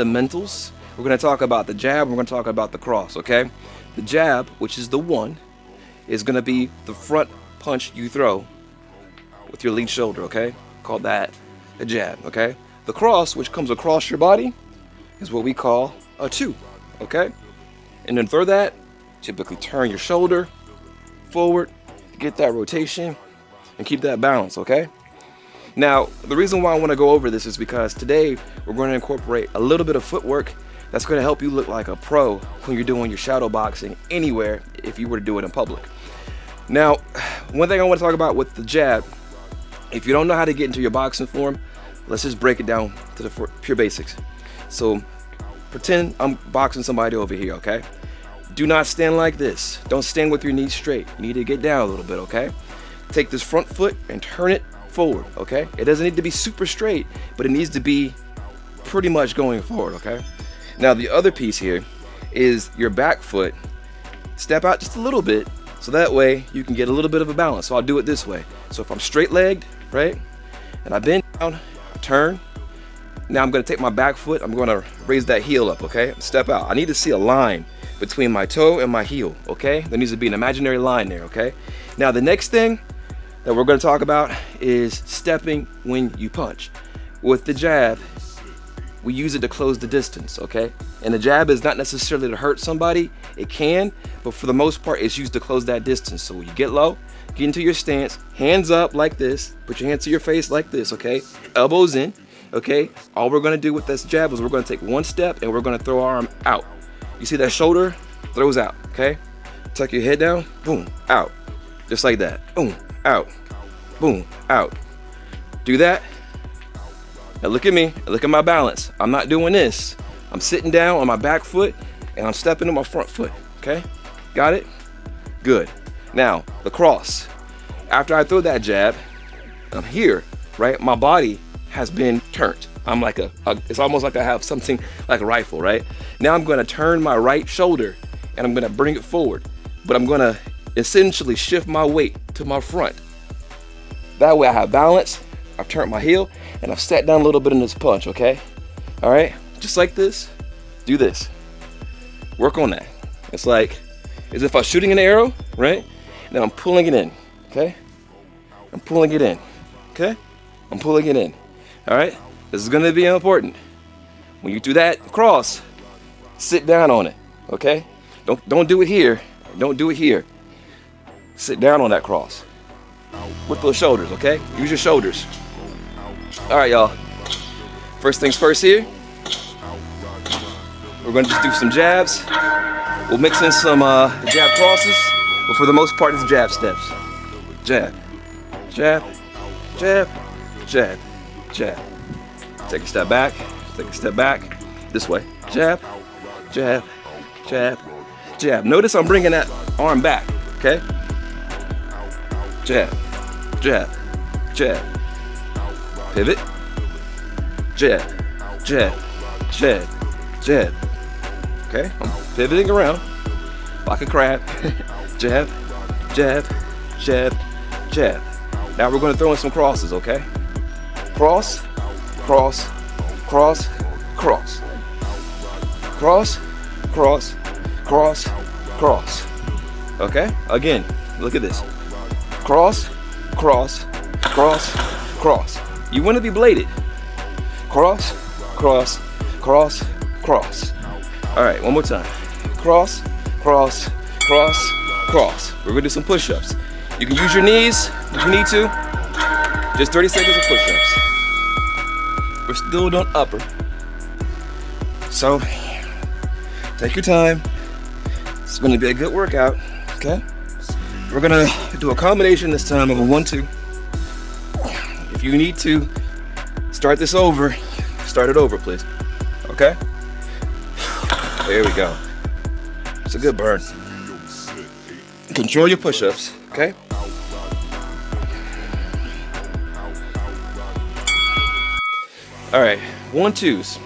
fundamentals. We're going to talk about the jab, we're going to talk about the cross, okay? The jab, which is the one, is going to be the front punch you throw with your lead shoulder, okay? Call that a jab, okay? The cross, which comes across your body, is what we call a two, okay? And then for that, typically turn your shoulder forward, get that rotation, and keep that balance, okay? Now, the reason why I want to go over this is because today we're going to incorporate a little bit of footwork that's going to help you look like a pro when you're doing your shadow boxing anywhere if you were to do it in public. Now, one thing I want to talk about with the jab, if you don't know how to get into your boxing form, let's just break it down to the pure basics. So pretend I'm boxing somebody over here, okay? Do not stand like this. Don't stand with your knees straight. You need to get down a little bit, okay? Take this front foot and turn it forward, okay? It doesn't need to be super straight, but it needs to be pretty much going forward, okay? Now the other piece here is your back foot. Step out just a little bit so that way you can get a little bit of a balance. So I'll do it this way. So if I'm straight legged, right, and I bend down, I turn. Now I'm gonna take my back foot, I'm gonna raise that heel up, okay? Step out. I need to see a line between my toe and my heel, okay? There needs to be an imaginary line there, okay? Now the next thing that we're gonna talk about is stepping when you punch. With the jab, we use it to close the distance, okay? And the jab is not necessarily to hurt somebody. It can, but for the most part, it's used to close that distance. So when you get low, get into your stance, hands up like this, put your hands to your face like this, okay? Elbows in, okay? All we're gonna do with this jab is we're gonna take one step and we're gonna throw our arm out. You see that shoulder? Throws out, okay? Tuck your head down, boom, out. Just like that, boom, out, boom, out. Do that. Now look at me, look at my balance. I'm not doing this. I'm sitting down on my back foot and I'm stepping on my front foot, okay? Got it? Good. Now, the cross. After I throw that jab, I'm here, right? My body has been turned. I'm like it's almost like I have something like a rifle, right? Now I'm gonna turn my right shoulder and I'm gonna bring it forward, but I'm gonna essentially shift my weight to my front. That way I have balance, I've turned my heel, and I've sat down a little bit in this punch, okay? All right, just like this, do this. Work on that. It's like, as if I was shooting an arrow, right? And then I'm pulling it in, okay? I'm pulling it in, okay? I'm pulling it in, all right? This is gonna be important. When you do that cross, sit down on it, okay? Don't do it here, don't do it here. Sit down on that cross with those shoulders, okay? Use your shoulders. All right, y'all. First things first here. We're gonna just do some jabs. We'll mix in some jab crosses, but for the most part, it's jab steps. Jab, jab, jab, jab, jab. Take a step back, take a step back. This way. Jab, jab, jab, jab. Notice I'm bringing that arm back, okay? Jab, jab, jab. Pivot, jab, jab, jab, jab. Okay, I'm pivoting around like a crab. Jab, jab, jab, jab. Now we're gonna throw in some crosses, okay? Cross, cross, cross, cross. Cross, cross, cross, cross. Okay, again, look at this. Cross, cross, cross, cross. You want to be bladed. Cross, cross, cross, cross. All right, one more time. Cross, cross, cross, cross. We're gonna do some push-ups. You can use your knees if you need to. Just 30 seconds of push-ups. We're still doing upper. So, take your time. It's gonna be a good workout, okay? We're gonna do a combination this time of a 1-2. If you need to start this over, start it over, please. Okay? There we go. It's a good burn. Control your push-ups, okay? All right, 1-2s.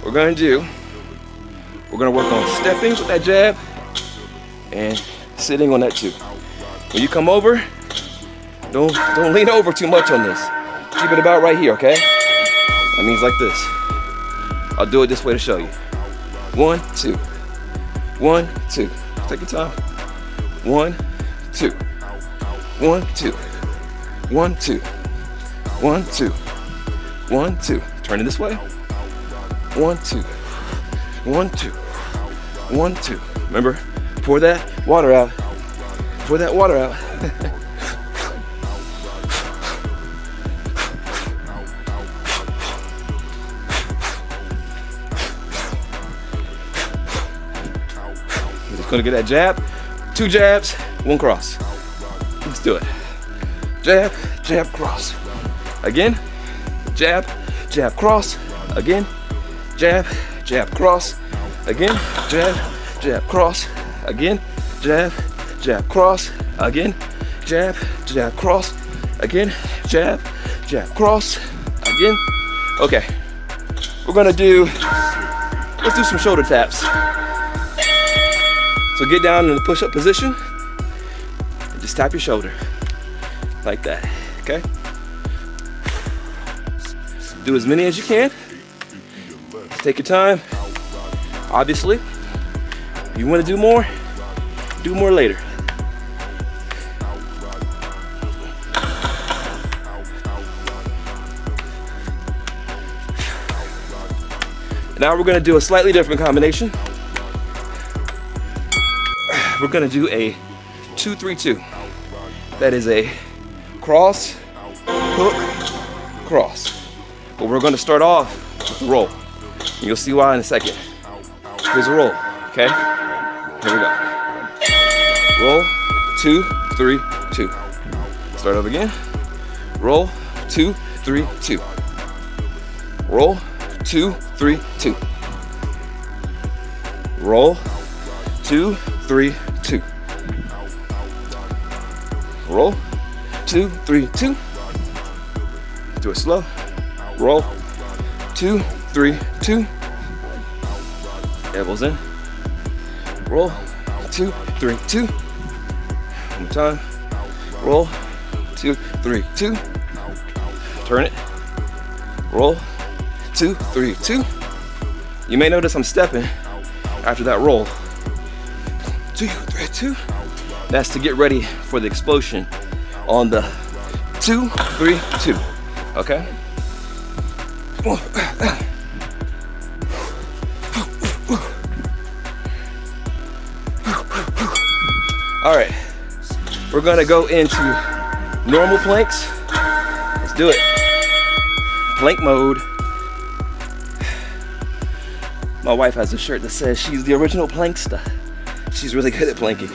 We're gonna work on stepping with that jab and sitting on that 2. When you come over, don't lean over too much on this. Keep it about right here, okay? That means like this. I'll do it this way to show you. 1, 2. 1, 2. Take your time. 1, 2. 1, 2. 1, 2. 1, 2. 1, 2. Turn it this way. 1, 2. 1, 2. 1, 2. Remember, pour that water out. Pour that water out. We're just gonna get that jab. 2 jabs, 1 cross. Let's do it. Jab, jab, cross. Again. Jab, jab, cross. Again. Jab, jab, cross. Again. Jab, jab, cross. Again. Jab, jab, cross. Again. Jab, jab, cross. Again. Jab, jab, cross. Again. Okay. We're gonna let's do some shoulder taps. So get down in the push-up position and just tap your shoulder like that, okay? Do as many as you can. Take your time. Obviously, if you want to do more later. Now we're going to do a slightly different combination. We're going to do a 2-3-2. That is a cross, hook, cross. But we're going to start off with the roll. And you'll see why in a second. Here's a roll, okay? Here we go. Roll, 2, 3, 2. Start over again. Roll, 2, 3, 2. Roll, 2, 3, 2. Roll, 2, 3, 2. Roll, 2, 3, 2. Do it slow. Roll, 2, 3, 2. Elbows in. Roll, 2, 3, 2. One more time. Roll, 2, 3, 2. Turn it. Roll, 2, 3, 2. You may notice I'm stepping after that roll. 2, 3, 2. That's to get ready for the explosion on the 2, 3, 2. Okay? All right, we're gonna go into normal planks. Let's do it. Plank mode. My wife has a shirt that says she's the original plankster. She's really good at planking.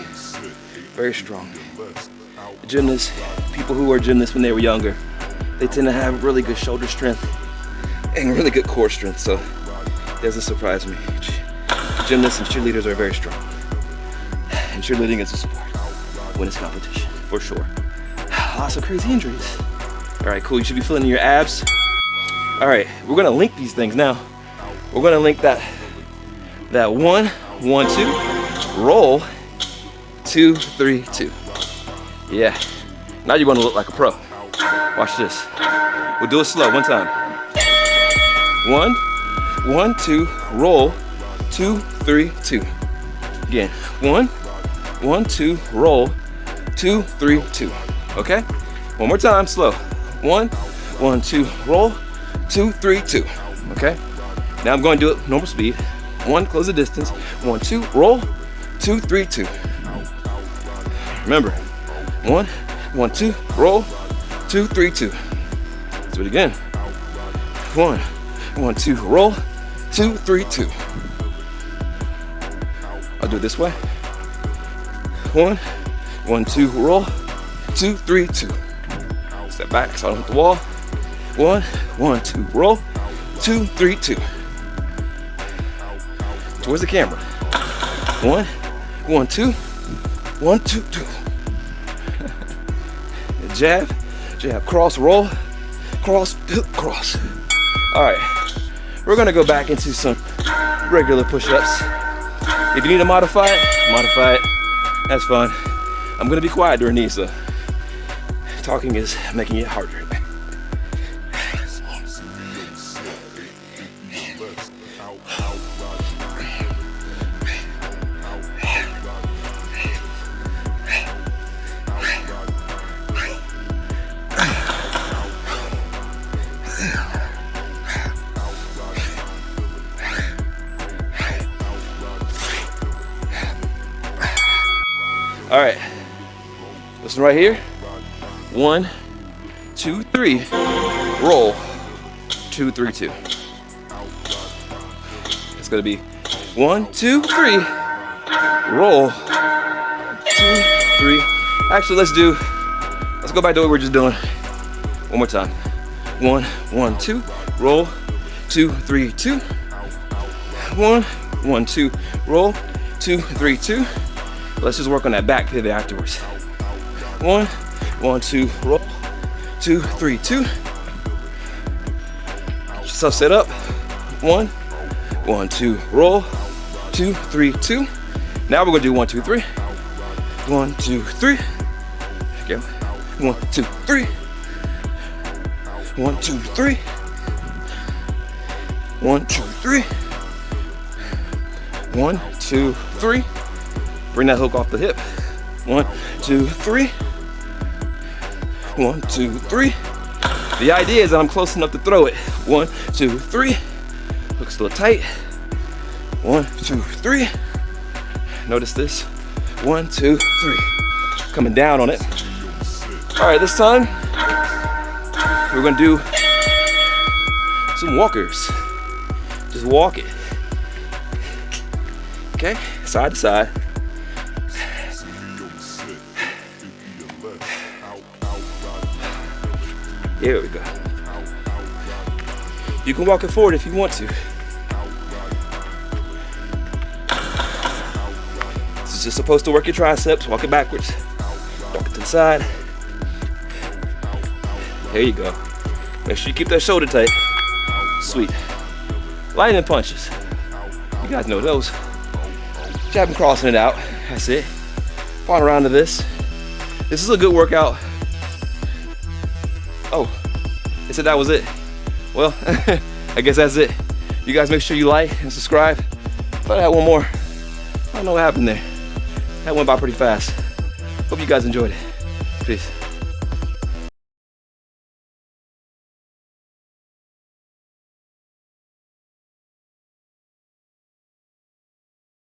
Very strong. Gymnasts, people who were gymnasts when they were younger, they tend to have really good shoulder strength and really good core strength, so it doesn't surprise me. Gymnasts and cheerleaders are very strong. And cheerleading is a sport when it's competition, for sure. Lots of crazy injuries. All right, cool, you should be feeling your abs. All right, we're gonna link these things now. We're gonna link that 1, 1, 2, roll, 2, 3, 2. Yeah, now you're gonna look like a pro. Watch this. We'll do it slow, one time. 1, 1, 2, roll, 2, 3, 2. Again, 1, 1, 2, roll, 2, 3, 2. Okay? One more time, slow. 1, 1, 2, roll, 2, 3, 2. Okay? Now I'm going to do it normal speed. 1, close the distance. 1, 2, roll, 2, 3, 2. Remember, 1, 1, 2, roll, 2, 3, 2. Let's do it again. 1, 1, 2, roll, 2, 3, 2. I'll do it this way. 1, 1, 2, roll, 2, 3, 2. Step back so I don't hit the wall. 1, 1, 2, roll, 2, 3, 2. Towards the camera. 1, 1, 2, 1, 2, 2. Jab, jab, cross, roll, cross, hook, cross. All right, we're gonna go back into some regular push-ups. If you need to modify it, that's fine. I'm gonna be quiet during these, so talking is making it harder. All right, listen right here. 1, 2, 3, roll. 2, 3, 2. It's gonna be 1, 2, 3, roll. 2, 3. Actually, let's go back to what we were just doing. One more time. 1, 1, 2, roll. 2, 3, 2. 1, 1, 2, roll. 2, 3, 2. Let's just work on that back pivot afterwards. 1, 1, 2, roll. 2, 3, 2. Get yourself set up. 1, 1, 2, roll. 2, 3, 2. Now we're gonna do 1, 2, 3. 1, 2, 3. Go. 1, 2, 3. 1, 2, 3. 1, 2, 3. 1, 2, 3. Bring that hook off the hip. 1, 2, 3. 1, 2, 3. The idea is that I'm close enough to throw it. 1, 2, 3. Hook's still tight. 1, 2, 3. Notice this. 1, 2, 3. Coming down on it. All right, this time we're gonna do some walkers. Just walk it. Okay, side to side. Here we go. You can walk it forward if you want to. This is just supposed to work your triceps. Walk it backwards. Walk it to the side. There you go. Make sure you keep that shoulder tight. Sweet. Lightning punches. You guys know those. Jab and crossing it out. That's it. Fall around to this. This is a good workout. Oh, they said that was it. Well, I guess that's it. You guys make sure you like and subscribe. Thought I had one more. I don't know what happened there. That went by pretty fast. Hope you guys enjoyed it. Peace.